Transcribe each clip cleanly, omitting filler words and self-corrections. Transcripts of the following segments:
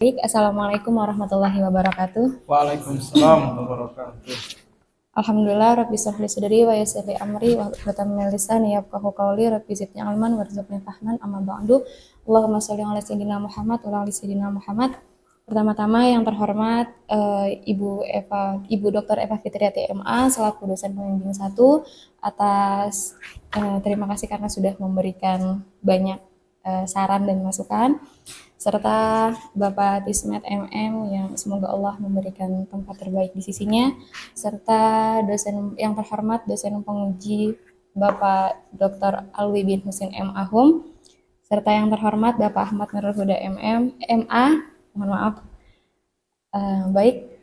Baik, Assalamualaikum warahmatullahi wabarakatuh. Waalaikumsalam warahmatullahi wabarakatuh. Alhamdulillah, Rabbi shrah li sadri wa yassir li amri wa hlul min lisani yafqahu qawli, Rabbi zidni ilman warzuqni fahman, amma ba'du. Allahumma shalli ala sayyidina Muhammad wa ala ali sayyidina Muhammad. Pertama-tama yang terhormat Ibu Dr. Eva Fitriati MA selaku dosen pembimbing 1 atas terima kasih karena sudah memberikan banyak saran dan masukan, serta Bapak Tismet MM yang semoga Allah memberikan tempat terbaik di sisinya, serta dosen yang terhormat dosen penguji Bapak Dr. Alwi bin Husin M. Ahum, serta yang terhormat Bapak Ahmad Nurul Huda MM MA, mohon maaf. Baik,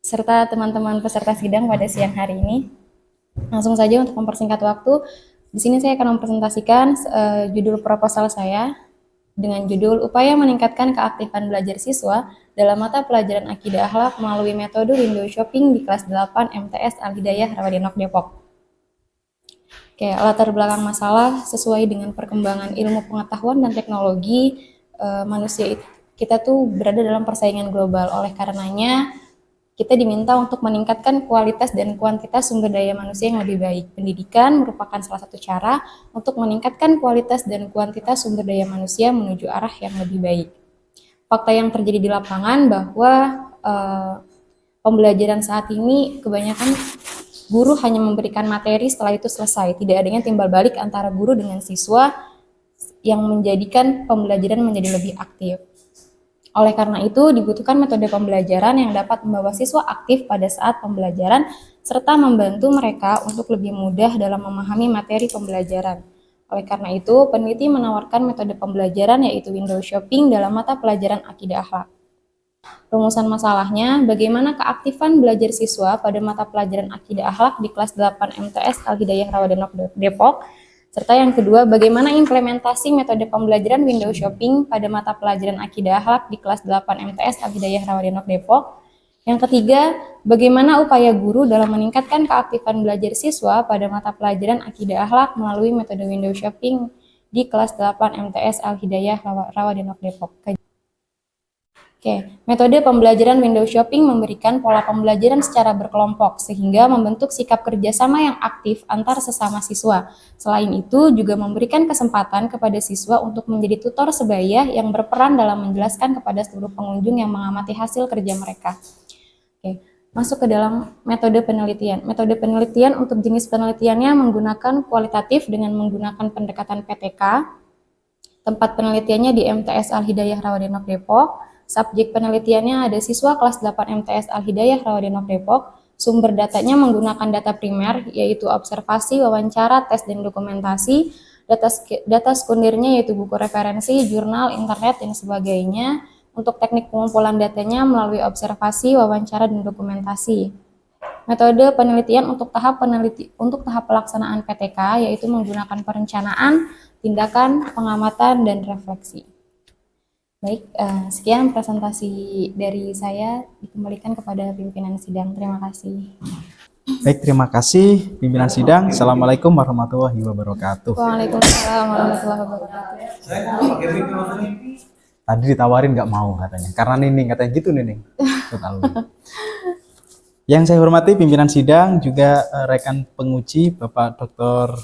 serta teman-teman peserta sidang pada siang hari ini. Langsung saja untuk mempersingkat waktu, di sini saya akan mempresentasikan judul proposal saya dengan judul Upaya Meningkatkan Keaktifan Belajar Siswa dalam Mata Pelajaran Akidah Akhlak melalui metode window shopping di kelas 8 MTS Al-Hidayah Rawadenok Depok. Oke, latar belakang masalah sesuai dengan perkembangan ilmu pengetahuan dan teknologi, manusia kita tuh berada dalam persaingan global. Oleh karenanya, kita diminta untuk meningkatkan kualitas dan kuantitas sumber daya manusia yang lebih baik. Pendidikan merupakan salah satu cara untuk meningkatkan kualitas dan kuantitas sumber daya manusia menuju arah yang lebih baik. Fakta yang terjadi di lapangan bahwa pembelajaran saat ini kebanyakan guru hanya memberikan materi, setelah itu selesai. Tidak adanya timbal balik antara guru dengan siswa yang menjadikan pembelajaran menjadi lebih aktif. Oleh karena itu, dibutuhkan metode pembelajaran yang dapat membawa siswa aktif pada saat pembelajaran, serta membantu mereka untuk lebih mudah dalam memahami materi pembelajaran. Oleh karena itu, peneliti menawarkan metode pembelajaran yaitu window shopping dalam mata pelajaran Akidah Akhlak. Rumusan masalahnya, bagaimana keaktifan belajar siswa pada mata pelajaran Akidah Akhlak di kelas 8 MTS Al-Hidayah Rawadenok Depok, serta yang kedua, bagaimana implementasi metode pembelajaran window shopping pada mata pelajaran Akidah Akhlak di kelas 8 MTS Al-Hidayah Rawadenok Depok. Yang ketiga, bagaimana upaya guru dalam meningkatkan keaktifan belajar siswa pada mata pelajaran Akidah Akhlak melalui metode window shopping di kelas 8 MTS Al-Hidayah Rawadenok Depok. Oke, metode pembelajaran window shopping memberikan pola pembelajaran secara berkelompok sehingga membentuk sikap kerjasama yang aktif antar sesama siswa. Selain itu, juga memberikan kesempatan kepada siswa untuk menjadi tutor sebaya yang berperan dalam menjelaskan kepada seluruh pengunjung yang mengamati hasil kerja mereka. Oke, masuk ke dalam metode penelitian. Metode penelitian untuk jenis penelitiannya menggunakan kualitatif dengan menggunakan pendekatan PTK. Tempat penelitiannya di MTS Al-Hidayah Rawadenok Depok. Subjek penelitiannya ada siswa kelas 8 MTS Al-Hidayah Rawadenok Depok. Sumber datanya menggunakan data primer, yaitu observasi, wawancara, tes, dan dokumentasi. Data sekundernya yaitu buku referensi, jurnal, internet, dan sebagainya. Untuk teknik pengumpulan datanya melalui observasi, wawancara, dan dokumentasi. Metode penelitian untuk tahap pelaksanaan PTK yaitu menggunakan perencanaan, tindakan, pengamatan, dan refleksi. Baik, sekian presentasi dari saya, dikembalikan kepada pimpinan sidang. Terima kasih. Baik, terima kasih pimpinan sidang. Assalamualaikum warahmatullahi wabarakatuh. Waalaikumsalam warahmatullahi wabarakatuh. Tadi ditawarin nggak mau katanya, karena Nining katanya gitu Nining. Yang saya hormati pimpinan sidang, juga rekan penguji Bapak Dr.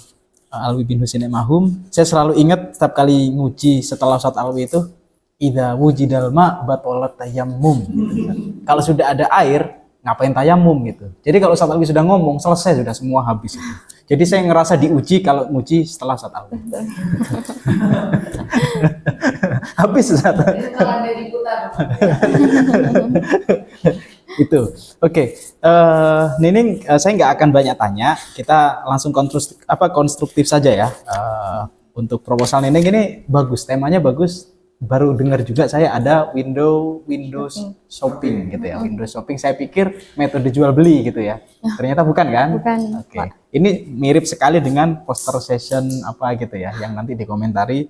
Alwi bin Husin M. Ahum. Saya selalu ingat setiap kali nguji setelah Ustadz Alwi itu, idza wujidal ma batolat tayammum gitu kan. Kalau sudah ada air, ngapain tayamum gitu. Jadi kalau Ustadz Alwi sudah ngomong, selesai sudah semua habis gitu. Jadi saya ngerasa diuji kalau nguji setelah Ustadz Alwi. Habis Ustadz. Itu. Oke. Nining, saya nggak akan banyak tanya. Kita langsung konstruktif saja ya. Untuk proposal Nining ini bagus, temanya bagus. Baru dengar juga saya ada Windows shopping gitu ya. Windows shopping saya pikir metode jual beli gitu ya. Ternyata bukan kan? Bukan. Oke. Ini mirip sekali dengan poster session apa gitu ya yang nanti dikomentari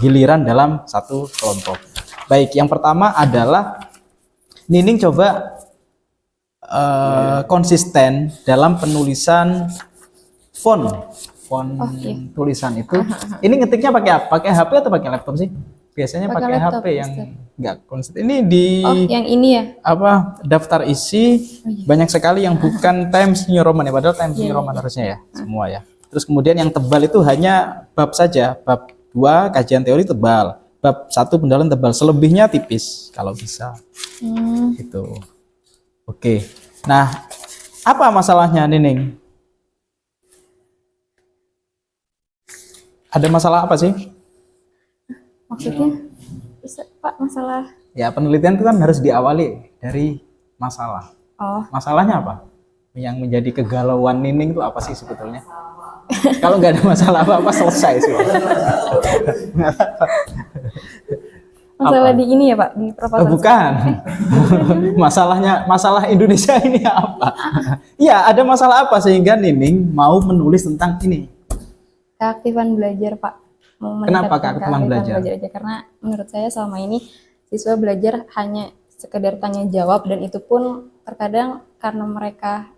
giliran dalam satu kelompok. Baik, yang pertama adalah Nining coba konsisten dalam penulisan font tulisan itu. Ini ngetiknya pakai apa? Pakai HP atau pakai laptop sih? biasanya Pakai pakai laptop, HP yang Ustaz. nggak konsisten. Ini di Oh, yang ini ya? apa daftar isi banyak sekali yang bukan Times New Roman ya, padahal Times New Roman harusnya ya semua ya. Terus kemudian yang tebal itu hanya bab saja, bab 2 kajian teori tebal, bab 1 pendalaman tebal, selebihnya tipis kalau bisa. Hmm, Gitu. Oke. Nah, apa masalahnya Nining? Ada masalah apa sih? maksudnya, Ustaz, Pak, masalah. Ya, penelitian itu kan harus diawali dari masalah. Oh, Masalahnya apa? Yang menjadi kegalauan Nining itu apa sih sebetulnya? Kalau nggak ada masalah apa-apa selesai sih. masalah di ini ya Pak, di proposal. Bukan. Masalah Indonesia ini apa? Iya, ada masalah apa sehingga Nining mau menulis tentang ini? Keaktifan belajar Pak. Mau Kenapa meningkatkan keaktifan belajar? aja. Karena menurut saya selama ini siswa belajar hanya sekedar tanya jawab, dan itu pun terkadang karena mereka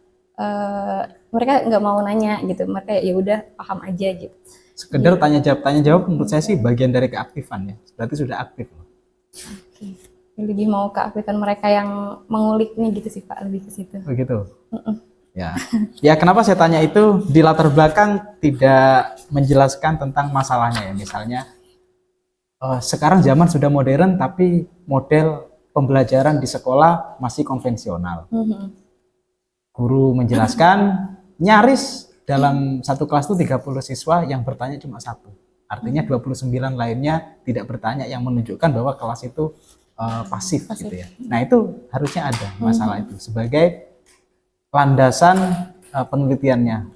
nggak mau nanya gitu, mereka ya udah paham aja gitu. Sekedar tanya jawab menurut saya sih bagian dari keaktifan ya. Berarti sudah aktif. Oke. Lebih mau keaktifan mereka yang mengulik nih gitu sih Pak, lebih ke situ. Begitu. Ya. Ya, kenapa saya tanya itu di latar belakang tidak menjelaskan tentang masalahnya ya. Misalnya sekarang zaman sudah modern tapi model pembelajaran di sekolah masih konvensional. Guru menjelaskan nyaris dalam satu kelas itu 30 siswa yang bertanya cuma satu. Artinya 29 lainnya tidak bertanya, yang menunjukkan bahwa kelas itu pasif gitu ya. Nah, itu harusnya ada masalah itu sebagai landasan penelitiannya,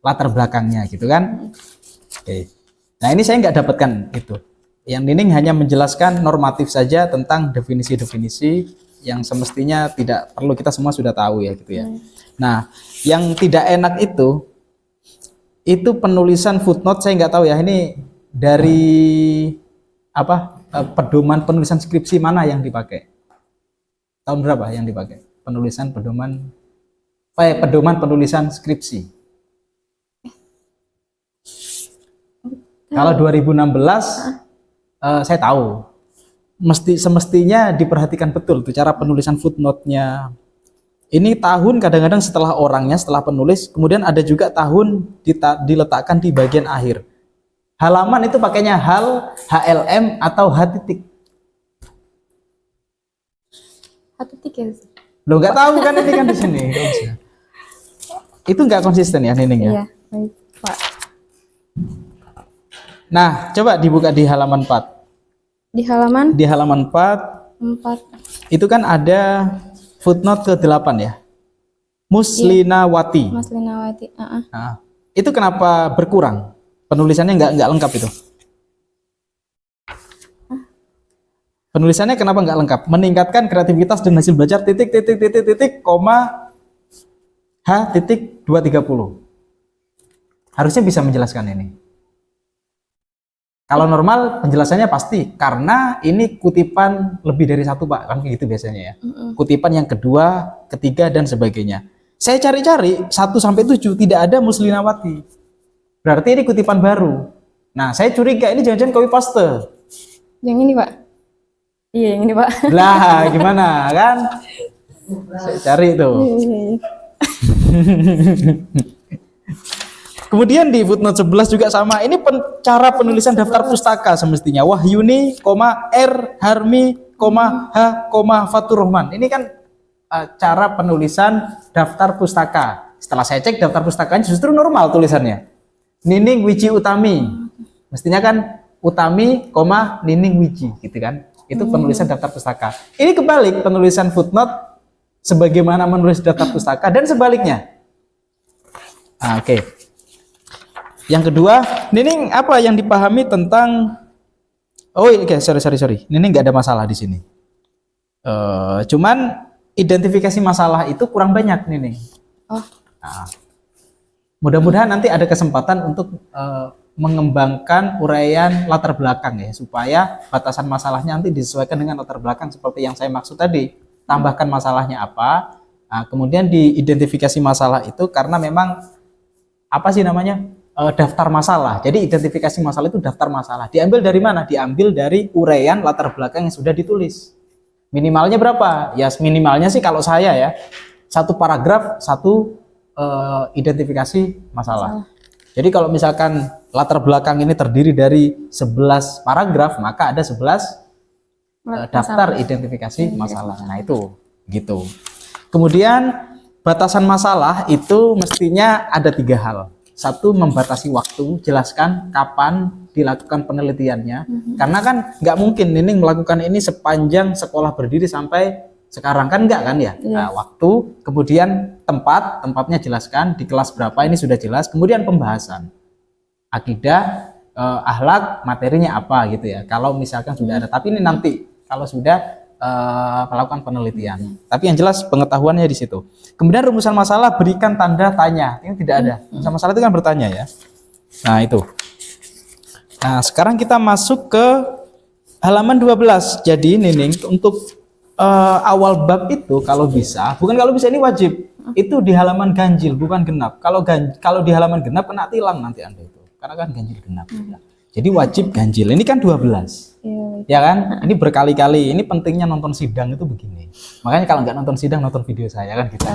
latar belakangnya gitu kan. Oke. Nah, ini saya nggak dapatkan itu. Yang Nining hanya menjelaskan normatif saja tentang definisi-definisi yang semestinya tidak perlu, kita semua sudah tahu ya gitu ya. Nah, yang tidak enak itu penulisan footnote. Saya nggak tahu ya ini dari apa pedoman penulisan skripsi mana yang dipakai, tahun berapa yang dipakai penulisan pedoman penulisan skripsi. Kalau 2016 saya tahu semestinya diperhatikan betul tuh cara penulisan footnote-nya. Ini tahun kadang-kadang setelah orangnya, setelah penulis, kemudian ada juga tahun diletakkan di bagian akhir. Halaman itu pakainya hal, HLM atau H titik. H titik ya. Lo nggak tahu kan ini kan di sini. Itu nggak konsisten ya Nining ya? Iya, baik Pak. Nah, coba dibuka di halaman 4. Di halaman Di halaman 4 itu kan ada footnote ke-8 ya. Muslinawati. Mas Linawati. Nah, itu kenapa berkurang? Penulisannya nggak lengkap itu. Penulisannya kenapa nggak lengkap? Meningkatkan kreativitas dan hasil belajar koma H titik 230. Harusnya bisa menjelaskan ini. Kalau normal penjelasannya pasti, karena ini kutipan lebih dari satu Pak, kan gitu biasanya ya. Kutipan yang kedua, ketiga, dan sebagainya. Saya cari-cari 1 sampai 7 tidak ada Muslinawati. Berarti ini kutipan baru. Nah, saya curiga ini jangan-jangan copy paste. Yang ini Pak. Iya, yang ini Pak. Lah, gimana kan? Saya cari tuh. Kemudian di footnote 11 juga sama. Ini cara penulisan daftar pustaka semestinya. Wahyuni, R Harmi, H, Fatur Rahman. Ini kan cara penulisan daftar pustaka. Setelah saya cek daftar pustakanya justru normal tulisannya. Nining Wiji Utami. Mestinya kan Utami, Nining Wiji gitu kan. Itu penulisan daftar pustaka. Ini kebalik penulisan footnote sebagaimana menulis daftar pustaka dan sebaliknya. Oke. Yang kedua, Nining apa yang dipahami tentang sorry. Nining nggak ada masalah di sini. Cuman identifikasi masalah itu kurang banyak Nining. Nah, mudah-mudahan nanti ada kesempatan untuk mengembangkan uraian latar belakang ya, supaya batasan masalahnya nanti disesuaikan dengan latar belakang seperti yang saya maksud tadi. Tambahkan masalahnya apa, kemudian diidentifikasi masalah itu karena memang apa sih namanya daftar masalah. Jadi identifikasi masalah itu daftar masalah. Diambil dari mana? Diambil dari uraian latar belakang yang sudah ditulis. Minimalnya berapa? Ya minimalnya sih kalau saya ya, satu paragraf, satu identifikasi masalah. Jadi kalau misalkan latar belakang ini terdiri dari 11 paragraf, maka ada 11 daftar identifikasi masalah. Nah itu gitu. Kemudian batasan masalah itu mestinya ada 3 hal. Satu, membatasi waktu, jelaskan kapan dilakukan penelitiannya. Karena kan nggak mungkin Nining melakukan ini sepanjang sekolah berdiri sampai sekarang, kan nggak kan ya? Nah, waktu, kemudian tempatnya jelaskan, di kelas berapa ini sudah jelas. Kemudian pembahasan, akidah, akhlak, materinya apa gitu ya. Kalau misalkan sudah ada, tapi ini nanti kalau sudah melakukan penelitian. Tapi yang jelas pengetahuannya di situ. Kemudian rumusan masalah, berikan tanda tanya. Ini tidak ada. Rumusan masalah itu kan bertanya ya. Nah, itu. Nah, sekarang kita masuk ke halaman 12. Jadi Nining untuk awal bab itu kalau bisa, bukan kalau bisa ini wajib. Itu di halaman ganjil, bukan genap. Kalau di halaman genap kena tilang nanti Anda itu. Karena kan ganjil genap. Jadi wajib ganjil. Ini kan 12. Ya kan? Ini berkali-kali. Ini pentingnya nonton sidang itu begini. Makanya kalau nggak nonton sidang, nonton video saya kan gitu.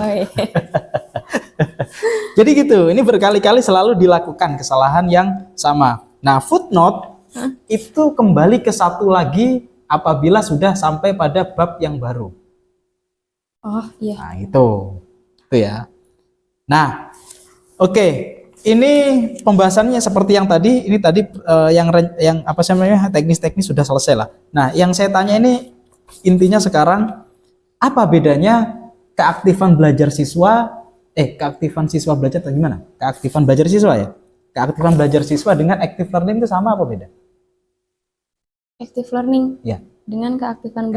Jadi gitu. Ini berkali-kali selalu dilakukan kesalahan yang sama. Nah, footnote itu kembali ke satu lagi apabila sudah sampai pada bab yang baru. Oh iya. Nah, itu ya. Nah, oke. Ini pembahasannya seperti yang tadi. Ini tadi yang apa namanya, teknis-teknis sudah selesai lah. Nah, yang saya tanya ini intinya sekarang apa bedanya keaktifan belajar siswa, keaktifan siswa belajar atau gimana? Keaktifan belajar siswa ya. Keaktifan belajar siswa dengan active learning itu sama apa beda? Active learning. Ya. Dengan keaktifan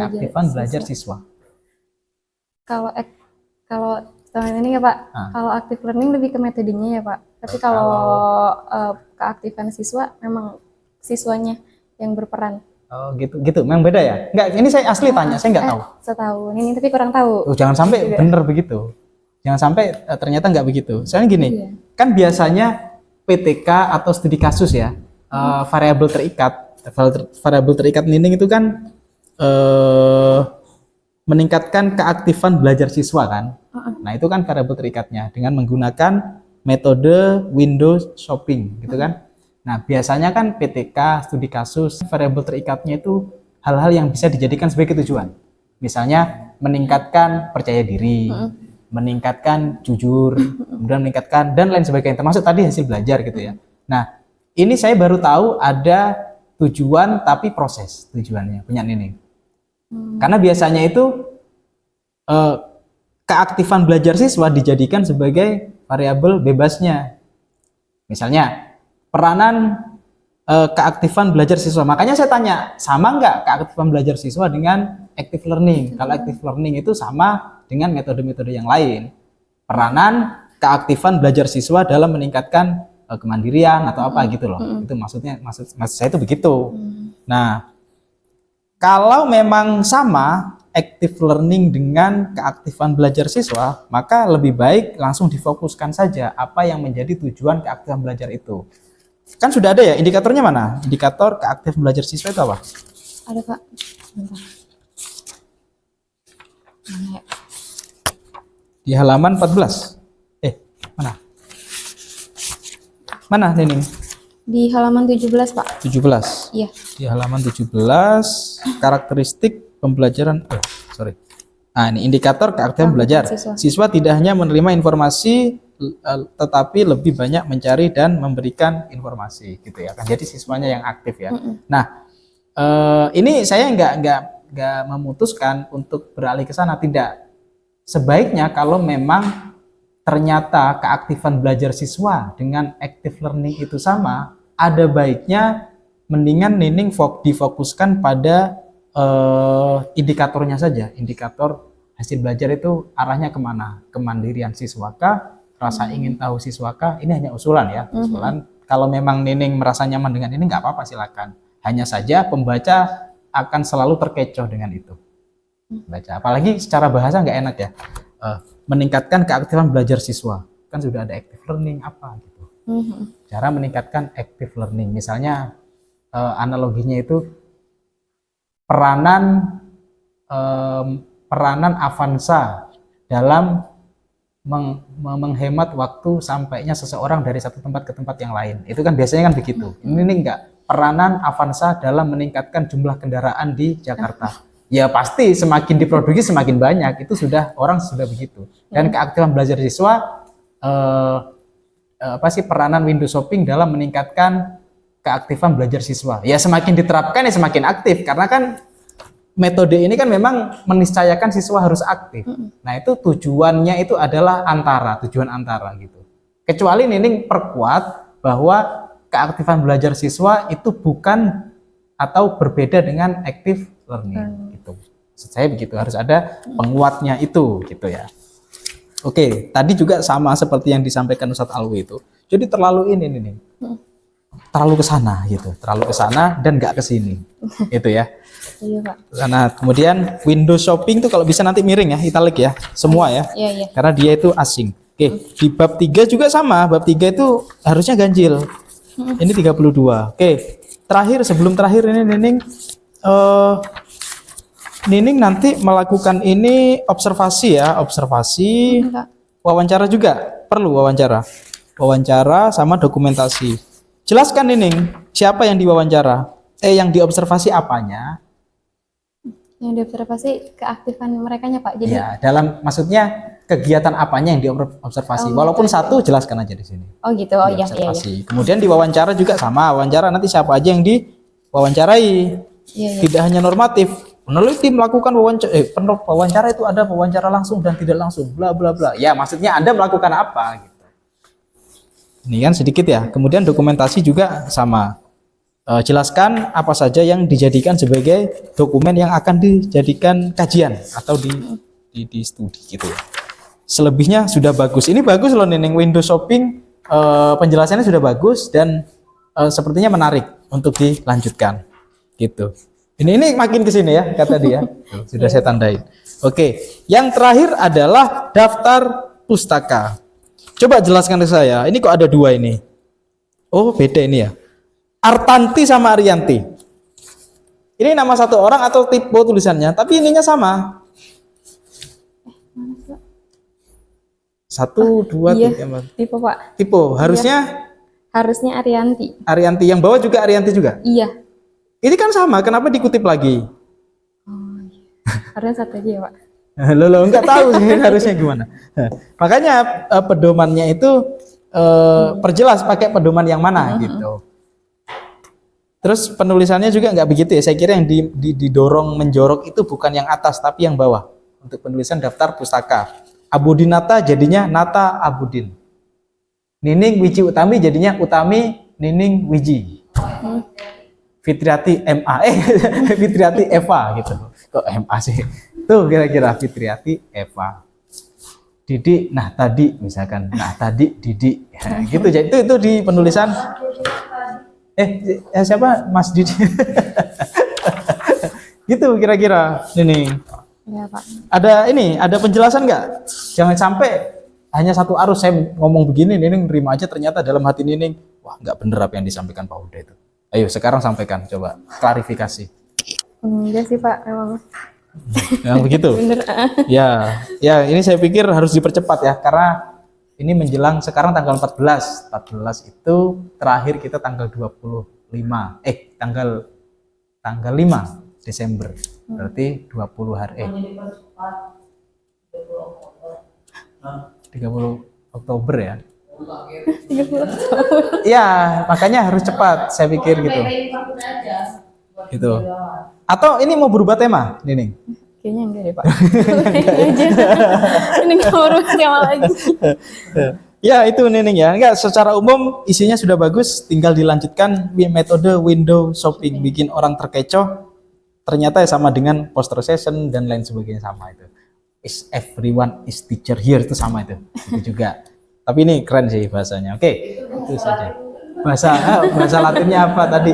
belajar siswa. Kalau teman ini ya Pak, kalau active learning lebih ke metodenya ya Pak. Tapi kalau keaktifan siswa memang siswanya yang berperan. Oh gitu, memang beda ya? Enggak, ini saya asli tanya, saya nggak tahu. Setahu ini tapi kurang tahu. Jangan sampai bener begitu. Jangan sampai ternyata nggak begitu. Soalnya gini, kan biasanya PTK atau studi kasus ya, variabel terikat Nining itu kan meningkatkan keaktifan belajar siswa kan. Nah itu kan variabel terikatnya dengan menggunakan metode window shopping gitu kan. Nah biasanya kan PTK, studi kasus, variabel terikatnya itu hal-hal yang bisa dijadikan sebagai tujuan. Misalnya meningkatkan percaya diri, meningkatkan jujur, kemudian meningkatkan dan lain sebagainya. Termasuk tadi hasil belajar gitu ya. Nah ini saya baru tahu ada tujuan tapi proses tujuannya punya Nining. Karena biasanya itu keaktifan belajar siswa dijadikan sebagai variabel bebasnya. Misalnya peranan keaktifan belajar siswa. Makanya saya tanya, sama nggak keaktifan belajar siswa dengan active learning? Kalau active learning itu sama dengan metode-metode yang lain. Peranan keaktifan belajar siswa dalam meningkatkan kemandirian atau apa gitu loh. Itu maksud saya itu begitu. Nah, kalau memang sama active learning dengan keaktifan belajar siswa, maka lebih baik langsung difokuskan saja apa yang menjadi tujuan keaktifan belajar itu. Kan sudah ada ya indikatornya, mana? Indikator keaktifan belajar siswa itu apa? Ada Pak. Sebentar. Mana ya? Di halaman 14. Mana? Mana Nining? Di halaman 17 Pak. 17. Iya. Di halaman 17 karakteristik pembelajaran. Nah, ini indikator keaktifan belajar. Siswa tidak hanya menerima informasi tetapi lebih banyak mencari dan memberikan informasi gitu ya. Jadi siswanya yang aktif ya. Nah, ini saya nggak memutuskan untuk beralih ke sana, tidak. Sebaiknya kalau memang ternyata keaktifan belajar siswa dengan active learning itu sama, ada baiknya mendingan Nining difokuskan pada indikatornya saja. Indikator hasil belajar itu arahnya kemana? Kemandirian siswakah? Rasa ingin tahu siswakah? Ini hanya usulan ya. Usulan. Kalau memang Nining merasa nyaman dengan ini, nggak apa-apa, silakan. Hanya saja pembaca akan selalu terkecoh dengan itu. Baca. Apalagi secara bahasa nggak enak ya. Meningkatkan keaktifan belajar siswa. Kan sudah ada active learning apa gitu. Cara meningkatkan active learning. Misalnya analoginya itu peranan peranan Avanza dalam menghemat waktu sampainya seseorang dari satu tempat ke tempat yang lain. Itu kan biasanya kan begitu. Ini enggak. Peranan Avanza dalam meningkatkan jumlah kendaraan di Jakarta. Ya pasti semakin diproduksi semakin banyak. Itu sudah orang sudah begitu. Dan keaktifan belajar siswa apa sih peranan window shopping dalam meningkatkan keaktifan belajar siswa. Ya semakin diterapkan ya semakin aktif karena kan metode ini kan memang meniscayakan siswa harus aktif. Nah, itu tujuannya itu adalah tujuan antara gitu. Kecuali Nining perkuat bahwa keaktifan belajar siswa itu bukan atau berbeda dengan active learning gitu. Maksud saya begitu, harus ada penguatnya itu gitu ya. Oke, tadi juga sama seperti yang disampaikan Ustadz Alwi itu. Jadi terlalu ini nih. Terlalu ke sana gitu, terlalu ke sana dan nggak ke sini. Itu ya. Iya, Pak. Nah, kemudian window shopping tuh kalau bisa nanti miring ya, italic ya, semua ya. Iya. Karena dia itu asing. Oke, di bab 3 juga sama. Bab 3 itu harusnya ganjil. Ini 32. Oke, terakhir sebelum terakhir ini Nining nanti melakukan ini observasi ya, observasi. Wawancara juga perlu wawancara. Wawancara sama dokumentasi. Jelaskan Nining, siapa yang diwawancara? Yang diobservasi apanya? Yang diobservasi keaktifan merekanya, Pak. Jadi Ya, maksudnya kegiatan apanya yang diobservasi. Walaupun satu jelaskan aja di sini. oh gitu. Oh iya. Observasi. Kemudian diwawancara juga sama, wawancara nanti siapa aja yang diwawancarai. Iya. Tidak hanya normatif. Peneliti melakukan wawancara itu ada wawancara langsung dan tidak langsung, bla bla bla. Ya, maksudnya Anda melakukan apa gitu. Ini kan sedikit ya. Kemudian dokumentasi juga sama. Jelaskan apa saja yang dijadikan sebagai dokumen yang akan dijadikan kajian atau di studi gitu ya. Selebihnya sudah bagus. Ini bagus loh Nining, window shopping penjelasannya sudah bagus dan sepertinya menarik untuk dilanjutkan gitu. Ini makin ke sini ya kata dia. Sudah saya tandain. Oke, yang terakhir adalah daftar pustaka. Coba jelaskan ke saya. Ini kok ada dua ini? Oh, beda ini ya. Artanti sama Arianti. Ini nama satu orang atau tipe tulisannya, tapi ininya sama. 1, 2, 3, 4. Tipe, Pak. Tipe, harusnya Arianti. Arianti. Yang bawah juga Arianti juga? Iya. Ini kan sama, kenapa dikutip lagi? Oh, iya. Harusnya satu aja ya, Pak. Loh, nggak tahu sih harusnya gimana. Makanya pedomannya itu perjelas pakai pedoman yang mana gitu. Terus penulisannya juga nggak begitu ya. Saya kira yang didorong menjorok itu bukan yang atas tapi yang bawah. Untuk penulisan daftar pustaka. Abudinata jadinya Nata Abudin. Nining Wiji Utami jadinya Utami Nining Wiji. Fitriati MA Fitriati Eva gitu. Kok MA sih? Tuh kira-kira Fitriati Eva. Didi nah tadi misalkan. Nah tadi Didi. Ya, gitu. Jadi itu di penulisan siapa Mas Didi? Gitu kira-kira ini. Iya, Pak. Ada penjelasan nggak? Jangan sampai hanya satu arus saya ngomong begini, Nining nerima aja ternyata dalam hati Nining, wah nggak bener apa yang disampaikan Pak Huda itu. Ayo sekarang sampaikan, coba klarifikasi. Enggak sih, Pak, emang. Yang begitu? Bener. Ya ini saya pikir harus dipercepat ya, karena ini menjelang sekarang tanggal 14. 14 itu terakhir kita tanggal 25. Tanggal 5 Desember. Berarti 20 hari. 30 Oktober ya. 30 tahun. Iya, makanya harus cepat, saya pikir gitu. Gitu. Atau ini mau berubah tema, Nining? Kayaknya enggak deh, Pak. Ini ngurus tema lagi. Ya itu Nining ya. Enggak, secara umum isinya sudah bagus, tinggal dilanjutkan metode window shopping, bikin orang terkecoh. Ternyata ya sama dengan poster session dan lain sebagainya sama itu. Is everyone is teacher here itu sama itu. Itu juga. Tapi ini keren sih bahasanya. Oke, itu saja. Bahasa Latinnya apa tadi?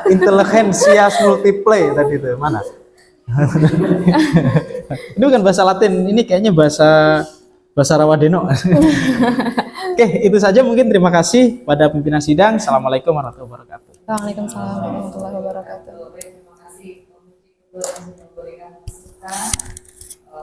Intelligentias multiple tadi itu. Mana? Ini bukan bahasa Latin, ini kayaknya bahasa Rawadeno. Oke, itu saja mungkin. Terima kasih pada pimpinan sidang. Assalamualaikum warahmatullahi wabarakatuh. Waalaikumsalam warahmatullahi wabarakatuh.